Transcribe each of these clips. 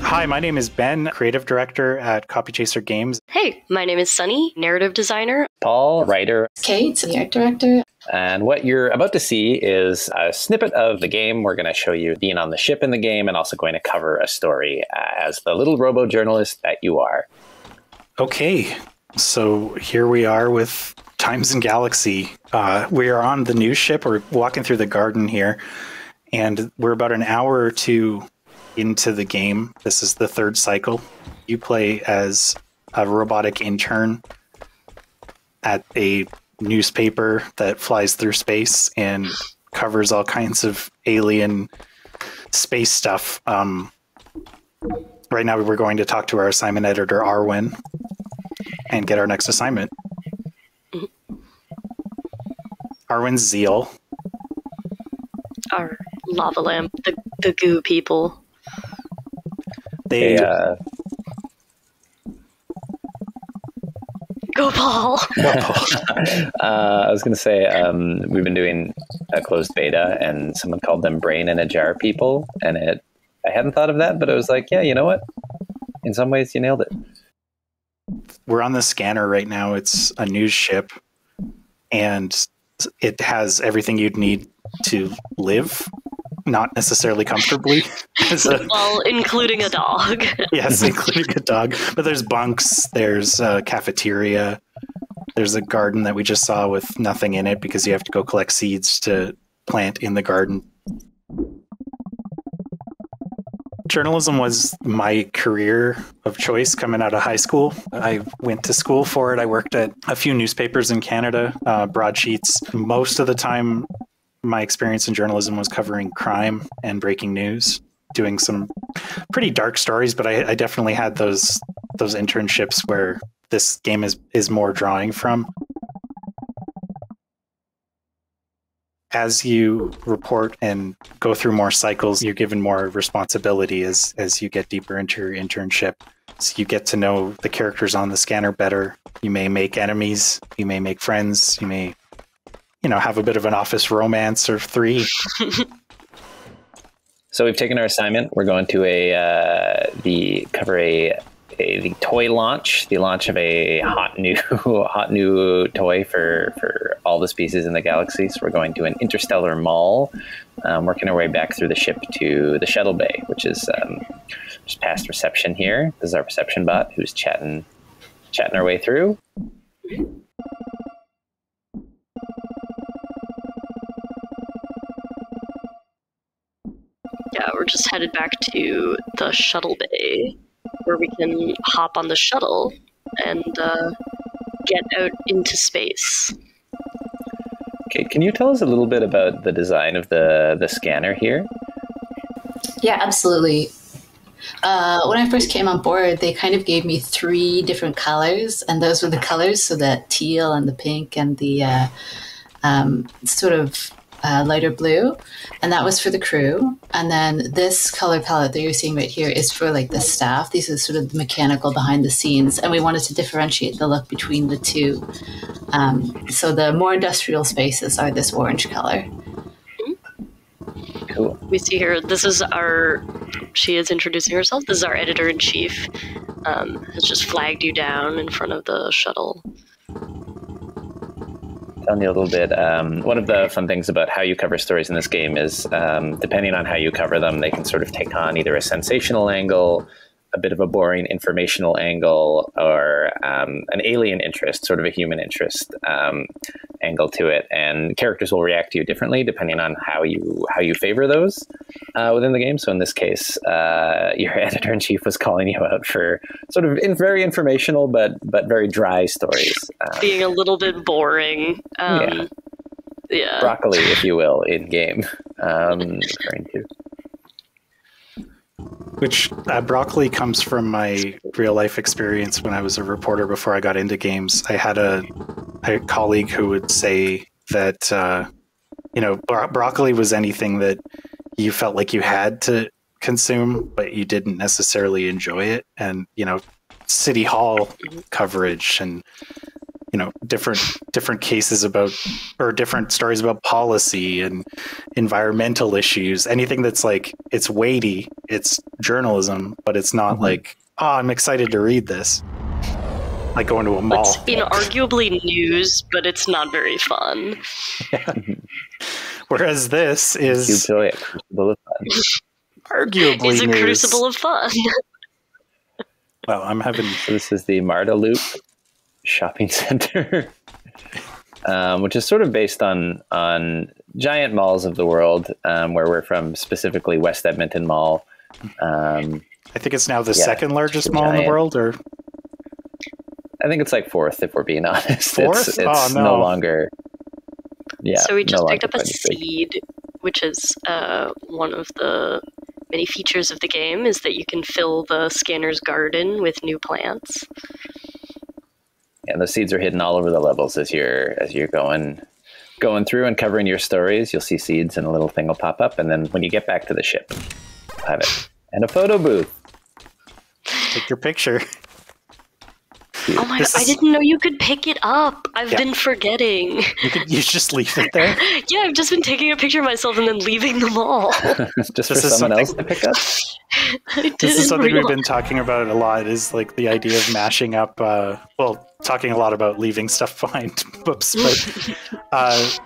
Hi, my name is Ben, creative director at CopyChaser Games. Hey, my name is Sunny, narrative designer. Paul, writer. Kate, the art director. And what you're about to see is a snippet of the game. We're going to show you being on the ship in the game and also going to cover a story as the little robo-journalist that you are. Okay, so here we are with Times and Galaxy. We are on the news ship. We're walking through the garden here, and we're about an hour or two into the game. This is the third cycle. You play as a robotic intern at a newspaper that flies through space and covers all kinds of alien space stuff. Right now we're going to talk to our assignment editor, Arwen, and get our next assignment. Arwen's Zeal. Our lava lamp, the goo people. They Go, Paul! I was going to say, we've been doing a closed beta, and someone called them brain in a jar people, and I hadn't thought of that, but it was like, yeah, you know what? In some ways, you nailed it. We're on the scanner right now. It's a news ship, and it has everything you'd need to live, not necessarily comfortably. Well, including a dog. Yes, including a dog. But there's bunks, there's a cafeteria, there's a garden that we just saw with nothing in it because you have to go collect seeds to plant in the garden. Journalism was my career of choice coming out of high school. I went to school for it. I worked at a few newspapers in Canada, broadsheets. Most of the time, my experience in journalism was covering crime and breaking news, doing some pretty dark stories, but I definitely had those internships where this game is more drawing from. As you report and go through more cycles, you're given more responsibility as you get deeper into your internship. So you get to know the characters on the scanner better. You may make enemies, you may make friends, you may, have a bit of an office romance or three. So we've taken our assignment. We're going to cover the toy launch, the launch of a hot new toy for all the species in the galaxy. So we're going to an interstellar mall, working our way back through the ship to the shuttle bay, which is just past reception here. This is our reception bot who's chatting our way through. Yeah, we're just headed back to the shuttle bay, where we can hop on the shuttle and get out into space. Okay, can you tell us a little bit about the design of the scanner here? Yeah, absolutely. When I first came on board, they kind of gave me 3 different colors, and those were the colors, so the teal and the pink and the sort of lighter blue, and that was for the crew. And then this color palette that you're seeing right here is for like the staff. These are sort of the mechanical behind the scenes, and we wanted to differentiate the look between the two. So the more industrial spaces are this orange color. Cool. We see here, she is introducing herself. This is our editor-in-chief. Has just flagged you down in front of the shuttle. Tell me a little bit. One of the fun things about how you cover stories in this game is, depending on how you cover them, they can sort of take on either a sensational angle, a bit of a boring informational angle, or an alien interest, sort of a human interest angle to it. And characters will react to you differently depending on how you favor those within the game. So in this case, your editor-in-chief was calling you out for sort of very informational but very dry stories. Being a little bit boring. Yeah. Broccoli, if you will, in game. Referring to. Which broccoli comes from my real life experience when I was a reporter before I got into games. I had a colleague who would say that, broccoli was anything that you felt like you had to consume, but you didn't necessarily enjoy it. And, City Hall coverage and, different cases about, or different stories about policy and environmental issues. Anything that's like, it's weighty, it's journalism, but it's not like, oh, I'm excited to read this. Like going to a mall. It's inarguably news, but it's not very fun. Yeah. Whereas this is a crucible of fun. Arguably it's a news. crucible of fun. Well, I'm having. So this is the Marta Loop shopping center, which is sort of based on giant malls of the world, where we're from, specifically West Edmonton Mall. I think it's now the second largest mall in the world, or I think it's like fourth, if we're being honest. Fourth? It's no longer. Yeah. So we just picked up a 23. seed, which is one of the many features of the game, is that you can fill the scanner's garden with new plants. And the seeds are hidden all over the levels as you're going through and covering your stories. You'll see seeds, and a little thing will pop up, and then when you get back to the ship, you'll have it. And a photo booth. Take your picture. Oh my god, I didn't know you could pick it up. I've been forgetting. You just leave it there? Yeah, I've just been taking a picture of myself and then leaving them all. Just for someone else to pick up? This is something we've been talking about a lot, is like the idea of mashing up, talking a lot about leaving stuff behind. Whoops. But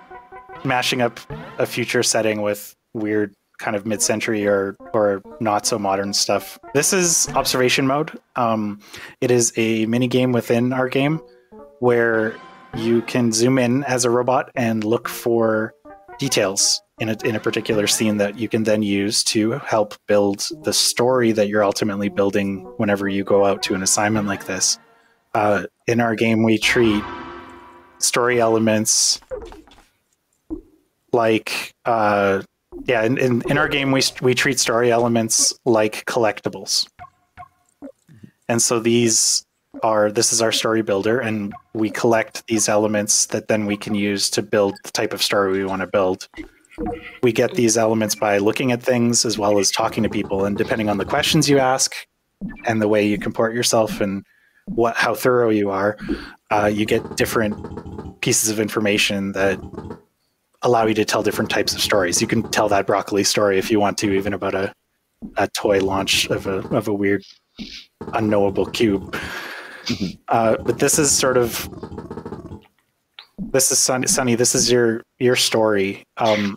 mashing up a future setting with weird kind of mid-century or not so modern stuff. This is observation mode. It is a mini game within our game where you can zoom in as a robot and look for details in a particular scene that you can then use to help build the story that you're ultimately building whenever you go out to an assignment like this. In our game, we treat story elements like in our game, we treat story elements like collectibles. And so this is our story builder, and we collect these elements that then we can use to build the type of story we want to build. We get these elements by looking at things as well as talking to people, and depending on the questions you ask and the way you comport yourself and how thorough you are, you get different pieces of information that allow you to tell different types of stories. You can tell that broccoli story if you want to, even about a toy launch of a weird unknowable cube. But this is Sunny. This is your story. I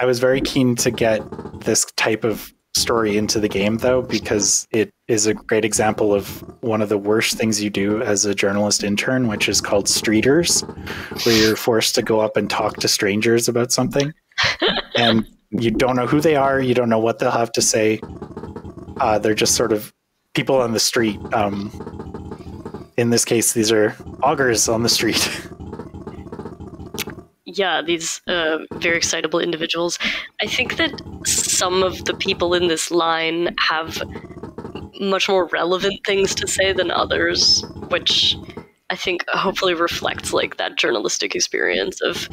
was very keen to get this type of story into the game, though, because it is a great example of one of the worst things you do as a journalist intern, which is called streeters, where you're forced to go up and talk to strangers about something, and you don't know who they are, you don't know what they'll have to say. They're just sort of people on the street. In this case, these are augurs on the street. Yeah, these very excitable individuals. I think that some of the people in this line have much more relevant things to say than others, which I think hopefully reflects like that journalistic experience of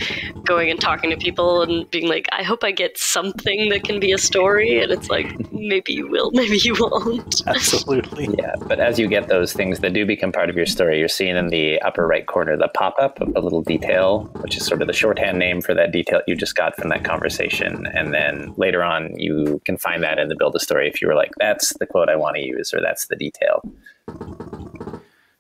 going and talking to people and being like, I hope I get something that can be a story. And it's like, maybe you will, maybe you won't. Absolutely. Yeah, but as you get those things that do become part of your story, you're seeing in the upper right corner the pop-up of a little detail, which is sort of the shorthand name for that detail you just got from that conversation. And then later on, you can find that in the build a story if you were like, that's the quote I want to use, or that's the detail.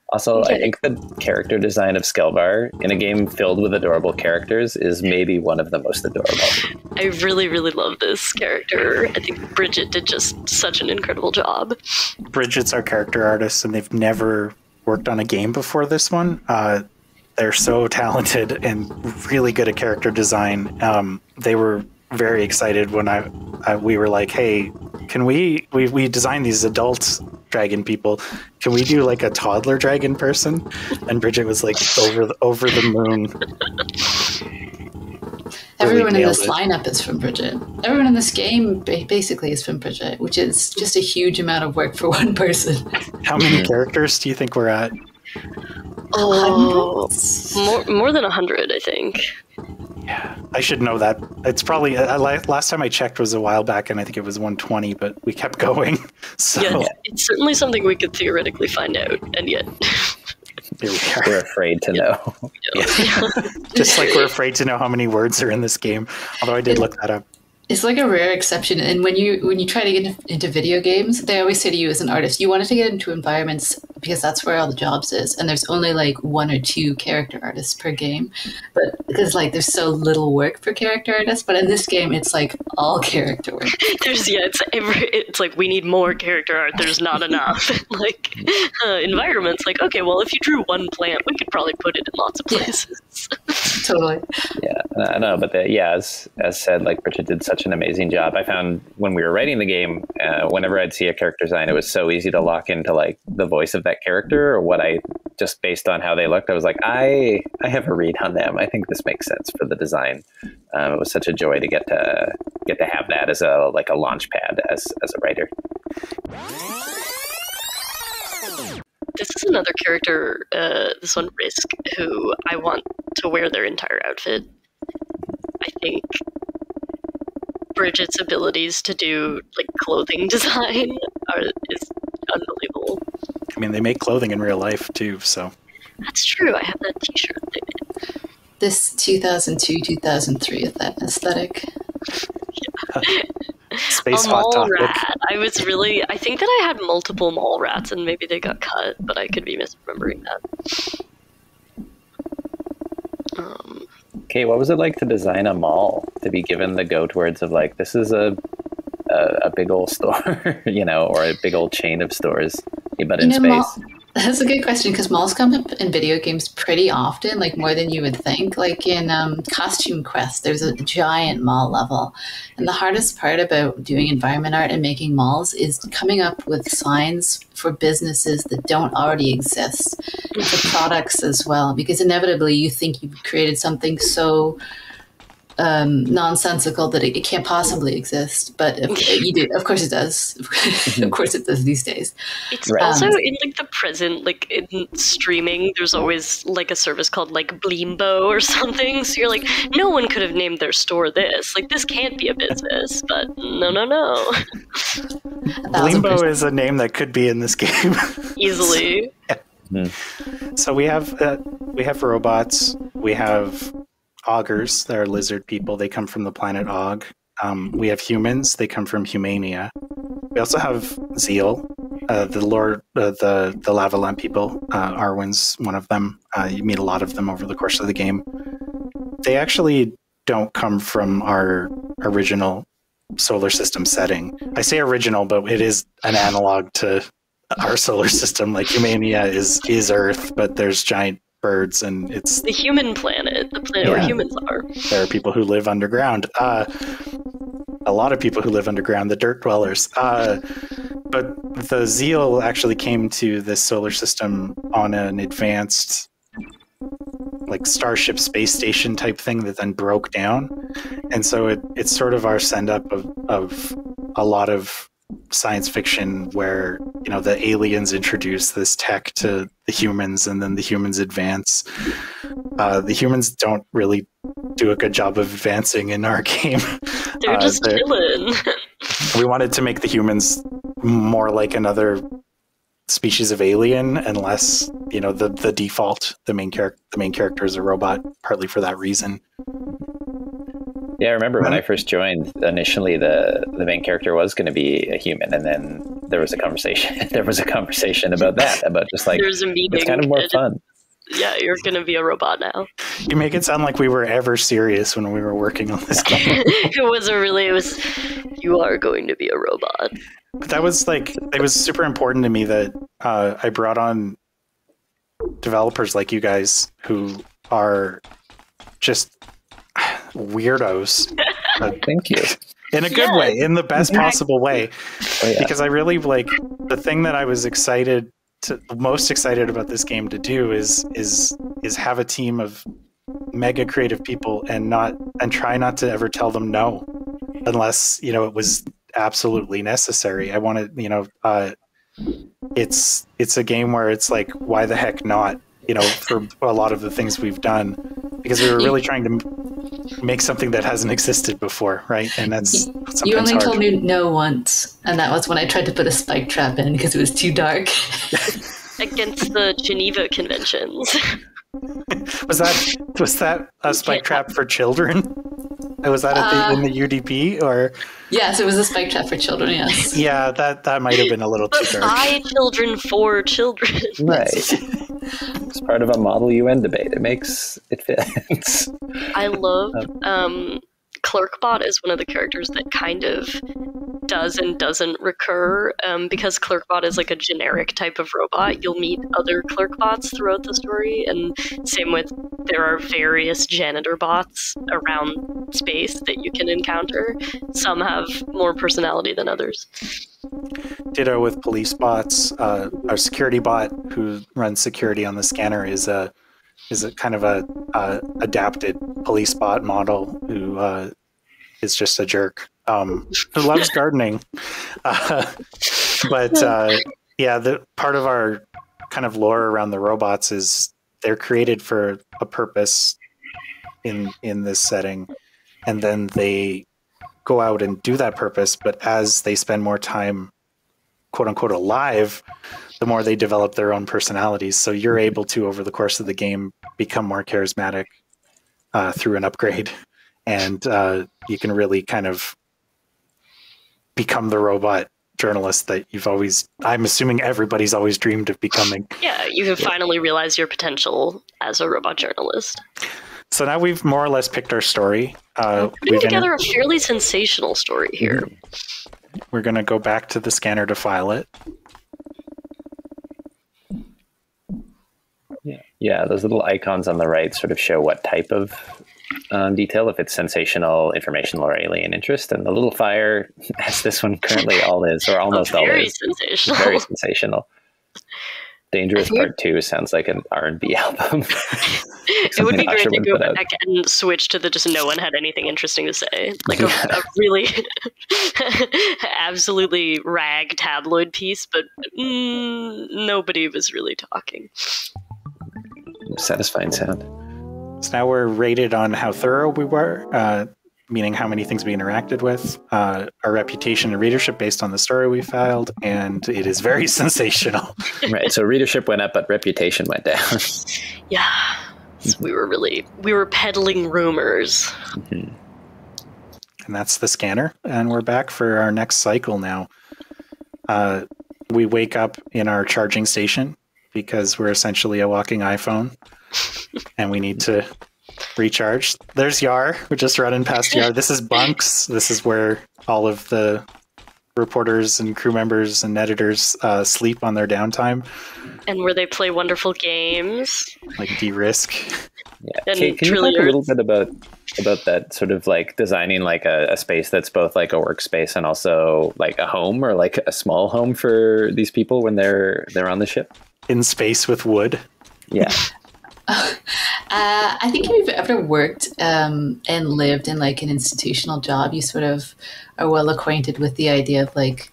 Also, I think the character design of Skelvar in a game filled with adorable characters is maybe one of the most adorable. I really, really love this character. I think Bridget did just such an incredible job. Bridget's our character artist, and they've never worked on a game before this one. They're so talented and really good at character design. They were very excited when we were like, hey, can we designed these adult dragon people, can we do like a toddler dragon person? And Bridget was like over the moon. Everyone in this lineup is from Bridget. Everyone in this game basically is from Bridget, which is just a huge amount of work for one person. How many characters do you think we're at? Oh, more than 100, I think. Yeah, I should know that. It's probably last time I checked was a while back, and I think it was 120, but we kept going. So yeah, it's certainly something we could theoretically find out, and yet Here we are. We're afraid to know. Just like we're afraid to know how many words are in this game. Although I did look that up. It's like a rare exception. And when you try to get into video games, they always say to you as an artist, you wanted to get into environments because that's where all the jobs is. And there's only like 1 or 2 character artists per game. But because like there's so little work for character artists. But in this game, it's like all character work. It's like we need more character art. There's not enough. Like environments, like, okay, well, if you drew one plant, we could probably put it in lots of places. Totally. Yeah, I know, but as said, like Bridget did such an amazing job. I found when we were writing the game, whenever I'd see a character design, it was so easy to lock into like the voice of that character or what I just based on how they looked. I was like, I have a read on them. I think this makes sense for the design. It was such a joy to get to have that as a launch pad as a writer. This is another character, this one, Risk, who I want to wear their entire outfit. I think Bridget's abilities to do like clothing design is unbelievable. I mean, they make clothing in real life too, so. That's true. I have that T-shirt they made. This 2002-2003 aesthetic. Space a hot mall topic. rat. I think that I had multiple mall rats and maybe they got cut, but I could be misremembering that. Okay, what was it like to design a mall? To be given the goat words of like, this is a big old store, or a big old chain of stores, but in space. That's a good question because malls come up in video games pretty often, like more than you would think. Like in Costume Quest, there's a giant mall level. And the hardest part about doing environment art and making malls is coming up with signs for businesses that don't already exist, and for products as well, because inevitably you think you've created something so nonsensical that it can't possibly exist, but you do, of course it does. Of course it does these days. It's also in like the present, like in streaming, there's always like a service called like Bleembo or something. So you're like, no one could have named their store this. Like this can't be a business, but no. Bleembo is a name that could be in this game easily. Yeah. So we have robots. We have augurs, they're lizard people. They come from the planet Og. We have humans. They come from Humania. We also have Zeal, the Lord, the lava lamp people. Arwen's one of them. You meet a lot of them over the course of the game. They actually don't come from our original solar system setting. I say original, but it is an analog to our solar system. Like Humania is Earth, but there's giant birds, and it's the human planet, the planet where humans are. There are people who live underground. A lot of people who live underground, the dirt dwellers. But the Zeal actually came to this solar system on an advanced, like Starship space station type thing that then broke down, and so it's sort of our send up of a lot of science fiction where the aliens introduce this tech to the humans and then the humans advance. The humans don't really do a good job of advancing in our game. They're just chilling. We wanted to make the humans more like another species of alien and less the default. The main character is a robot, partly for that reason. Yeah, I remember when I first joined, initially the main character was going to be a human, and then there was a conversation. About that, about just like, there's a meeting. It's kind of more fun. Yeah, you're going to be a robot now. You make it sound like we were ever serious when we were working on this game. You are going to be a robot. But that was it was super important to me that I brought on developers like you guys who are just weirdos. Thank you. In a good way, in the best possible way. Oh, yeah. Because I really the thing that I was most excited about this game to do is have a team of mega creative people and try not to ever tell them no unless it was absolutely necessary. I wanted it's a game where it's like, why the heck not, for a lot of the things we've done, because we were really trying to make something that hasn't existed before, right? And that's you only hard. Told me no once, and that was when I tried to put a spike trap in because it was too dark. against the Geneva Conventions. Was that a spike trap for children? Was that in the UDP or? Yes, it was a spike trap for children. Yes. Yeah, that might have been a little too But dark. by children for children. Right. It's part of a Model UN debate. It fits. I love Clerkbot is one of the characters that kind of does and doesn't recur, because Clerkbot is like a generic type of robot. You'll meet other Clerkbots throughout the story, and same with there are various janitor bots around space that you can encounter. Some have more personality than others. Ditto with police bots. Our security bot who runs security on the scanner is a kind of a adapted police bot model who is just a jerk who loves gardening. But the part of our kind of lore around the robots is they're created for a purpose in this setting, and then they go out and do that purpose. But as they spend more time, quote unquote, alive, the more they develop their own personalities. So you're able to, over the course of the game, become more charismatic through an upgrade. And you can really kind of become the robot journalist that I'm assuming everybody's always dreamed of becoming. Yeah, you can finally realize your potential as a robot journalist. So now we've more or less picked our story. Putting together a fairly sensational story here. We're going to go back to the scanner to file it. Yeah, those little icons on the right sort of show what type of detail, if it's sensational, informational, or alien interest. And the little fire, as this one currently all is, or almost all is, sensational. Very sensational. Dangerous Part 2 sounds like an R&B album. It would be great to go back and switch to the just no one had anything interesting to say. Like a really absolutely rag tabloid piece, but nobody was really talking. Satisfying sound. So now we're rated on how thorough we were, meaning how many things we interacted with, our reputation and readership based on the story we filed, and it is very sensational. Right, so readership went up, but reputation went down. Yeah, so we were peddling rumors. And that's the scanner, and we're back for our next cycle now. We wake up in our charging station because we're essentially a walking iPhone, and we need to recharge. There's Yar. We're just running past Yar. This is Bunks. This is where all of the reporters and crew members and editors sleep on their downtime. And where they play wonderful games. Like De-Risk. Yeah. Can you talk a little bit about that sort of like designing like a space that's both like a workspace and also like a home, or like a small home for these people when they're on the ship? In space with wood. Yeah. I think if you've ever worked and lived in like an institutional job, you sort of are well acquainted with the idea of like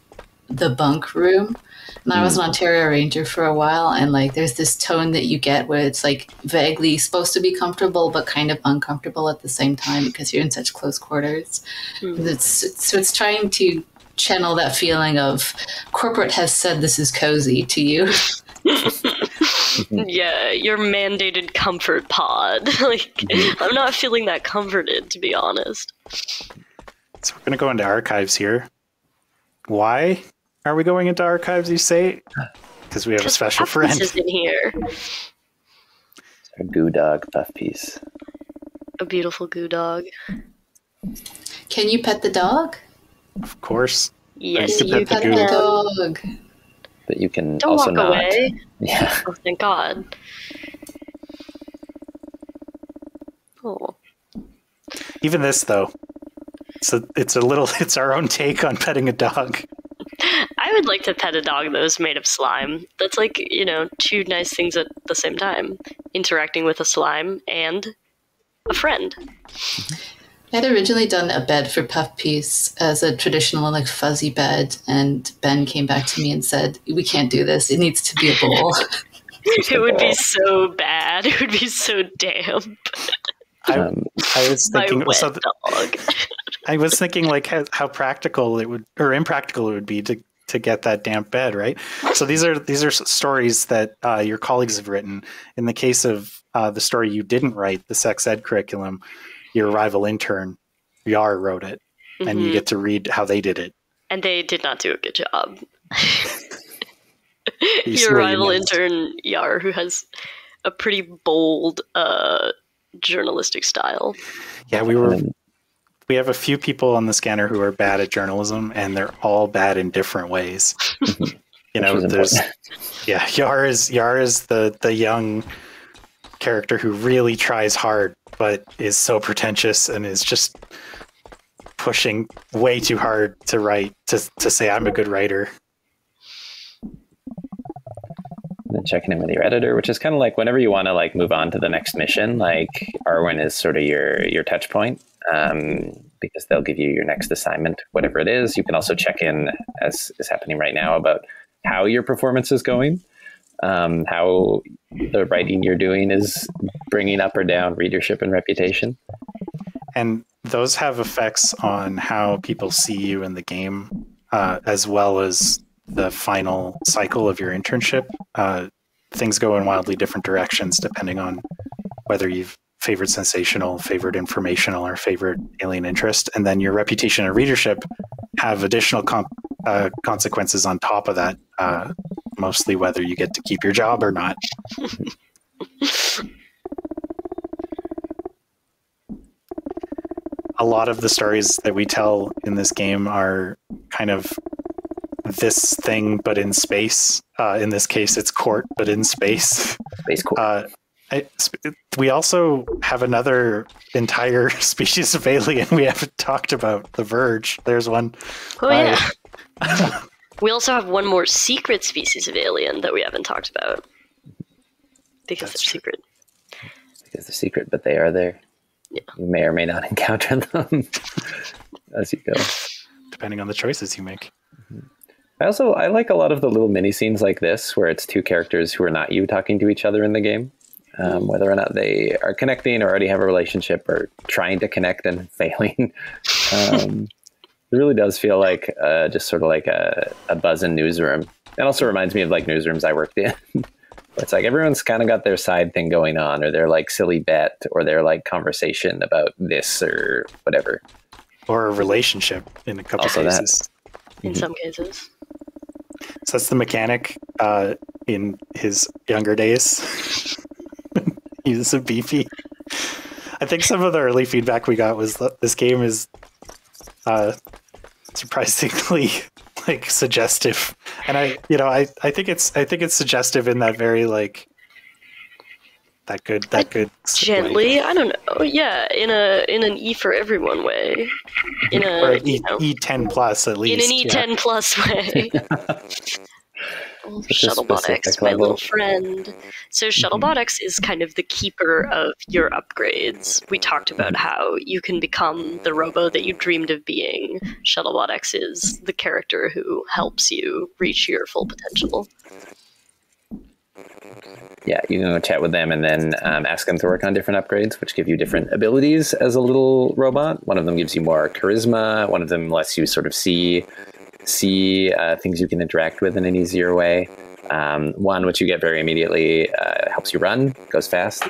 the bunk room. And I was an Ontario Ranger for a while, and like there's this tone that you get where it's like vaguely supposed to be comfortable but kind of uncomfortable at the same time because you're in such close quarters. It's trying to channel that feeling of corporate has said this is cozy to you. Yeah, your mandated comfort pod. Like, I'm not feeling that comforted, to be honest. So we're going to go into archives here. Why are we going into archives, you say? Because we have a special friend. Is in here. It's our goo dog puff piece. A beautiful goo dog. Can you pet the dog? Of course. Yes, you pet the dog. But you can Don't also walk not. away. Yeah. Oh, thank God. Oh. Even this, though, it's our own take on petting a dog. I would like to pet a dog that was made of slime. That's like, two nice things at the same time. Interacting with a slime and a friend. I had originally done a bed for Puff Piece as a traditional like fuzzy bed, and Ben came back to me and said, "We can't do this. It needs to be a bowl." It would be so bad. It would be so damp. I was thinking, My wet dog. I was thinking like how practical it would, or impractical it would be to to get that damp bed, right? So these are stories that your colleagues have written. In the case of the story you didn't write, the sex ed curriculum, your rival intern, Yar, wrote it, and you get to read how they did it. And they did not do a good job. You Your rival intern, Yar, who has a pretty bold journalistic style. Yeah, we have a few people on the scanner who are bad at journalism, and they're all bad in different ways. You know, there's Yar is the young character who really tries hard, but is so pretentious and is just pushing way too hard to write to say I'm a good writer. And then checking in with your editor, which is kind of like whenever you want to like move on to the next mission, like Arwen is sort of your touch point, because they'll give you your next assignment, whatever it is. You can also check in, as is happening right now, about how your performance is going, how the writing you're doing is bringing up or down readership and reputation. And those have effects on how people see you in the game, as well as the final cycle of your internship. Things go in wildly different directions depending on whether you've favored sensational, favored informational, or favored alien interest. And then your reputation and readership have additional consequences on top of that, mostly whether you get to keep your job or not. A lot of the stories that we tell in this game are kind of this thing, but in space. In this case, it's court, but in space. Space court. We also have another entire species of alien we haven't talked about, the Verge. There's one. Oh, yeah. We also have one more secret species of alien that we haven't talked about. Because they're secret. Because they're secret, but they are there. Yeah. You may or may not encounter them as you go. Depending on the choices you make. I like a lot of the little mini scenes like this, where it's two characters who are not you talking to each other in the game. Whether or not they are connecting or already have a relationship or trying to connect and failing. It really does feel like just sort of like a buzz in newsroom. It also reminds me of like newsrooms I worked in. It's like everyone's kind of got their side thing going on, or their like silly bet, or their like conversation about this or whatever. Or a relationship in a couple also cases. In some cases. So that's the mechanic in his younger days. He was a beefy. I think some of the early feedback we got was that this game is surprisingly like suggestive, and I think it's suggestive in that very like that good gently way. I don't know, yeah, in an E for everyone way, in a or E10 plus at least, in an E10 plus way. Oh, Shuttlebot X, my little friend. So Shuttlebot X is kind of the keeper of your upgrades. We talked about how you can become the robo that you dreamed of being. Shuttlebot X is the character who helps you reach your full potential. Yeah, you can go chat with them and then ask them to work on different upgrades, which give you different abilities as a little robot. One of them gives you more charisma. One of them lets you sort of see things you can interact with in an easier way. One, which you get very immediately, helps you run, goes fast.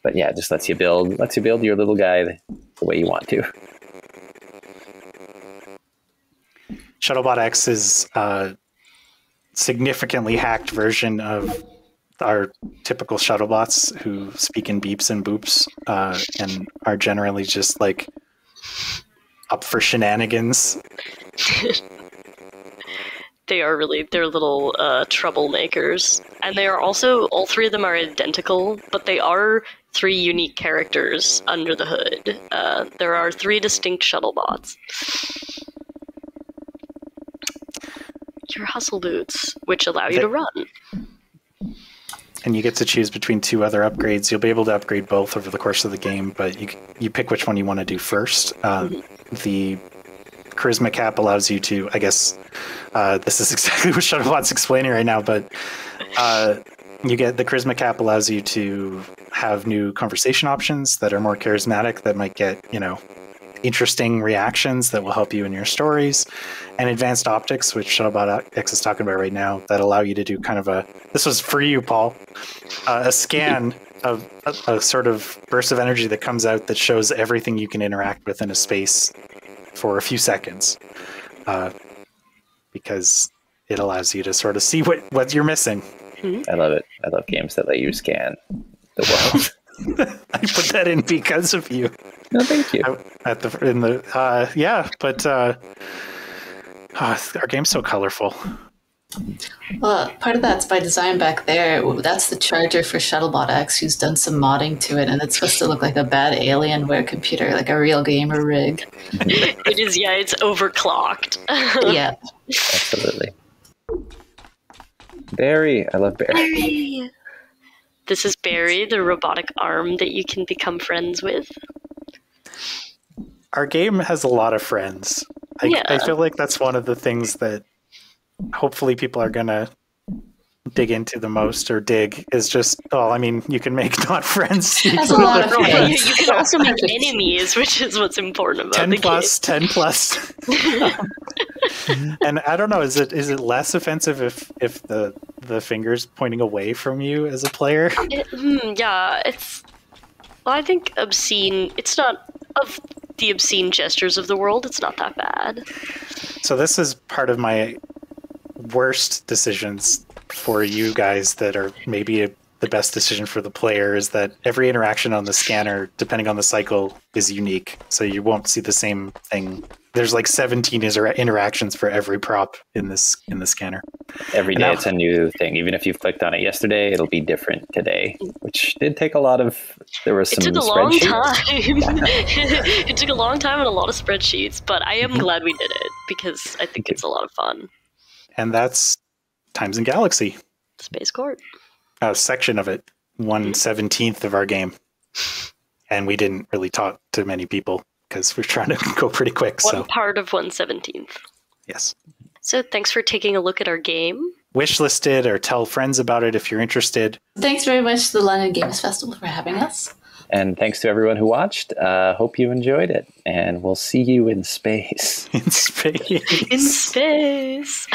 But yeah, just lets you build your little guy the way you want to. Shuttlebot X is a significantly hacked version of our typical Shuttlebots who speak in beeps and boops and are generally just like up for shenanigans. They're little troublemakers. And they are also, all three of them are identical, but they are three unique characters under the hood. There are three distinct Shuttlebots. Your hustle boots, which allow you to run. And you get to choose between two other upgrades. You'll be able to upgrade both over the course of the game, but you pick which one you want to do first. The charisma cap allows you to, I guess, this is exactly what Shuttlebot's explaining right now, but you get the charisma cap allows you to have new conversation options that are more charismatic, that might get, interesting reactions that will help you in your stories, and advanced optics, which Shuttlebot X is talking about right now, that allow you to do kind of this was for you, Paul, a scan of a sort of burst of energy that comes out that shows everything you can interact with in a space for a few seconds, because it allows you to sort of see what you're missing. I love it. I love games that let you scan the world. I put that in because of you. No, thank you. Our game's so colorful. Well, part of that's by design back there. That's the charger for Shuttlebot X, who's done some modding to it, and it's supposed to look like a bad Alienware computer, like a real gamer rig. It is, yeah, it's overclocked. Yeah. Absolutely. Barry. I love Barry. Barry. This is Barry, the robotic arm that you can become friends with. Our game has a lot of friends. I feel like that's one of the things that hopefully people are going to dig into the most, or is just, you can make not friends. That's a lot of friends. You can also make enemies, which is what's important about 10 plus. And I don't know, is it less offensive if the finger's pointing away from you as a player? I think obscene, it's not of the obscene gestures of the world, it's not that bad. So this is part of my worst decisions for you guys that are maybe the best decision for the player, is that every interaction on the scanner, depending on the cycle, is unique. So you won't see the same thing. There's like 17 interactions for every prop in the scanner. Every day it's a new thing. Even if you've clicked on it yesterday, it'll be different today, which did take a lot of... There was some It took a long time. Yeah. It took a long time and a lot of spreadsheets, but I am glad we did it because I think it's a lot of fun. And that's Times in Galaxy. Space Court. A section of it, 1/17 of our game. And we didn't really talk to many people because we're trying to go pretty quick. One part of 1/17. Yes. So thanks for taking a look at our game. Wishlist it or tell friends about it if you're interested. Thanks very much to the London Games Festival for having us. And thanks to everyone who watched. Hope you enjoyed it. And we'll see you in space. In space. In space.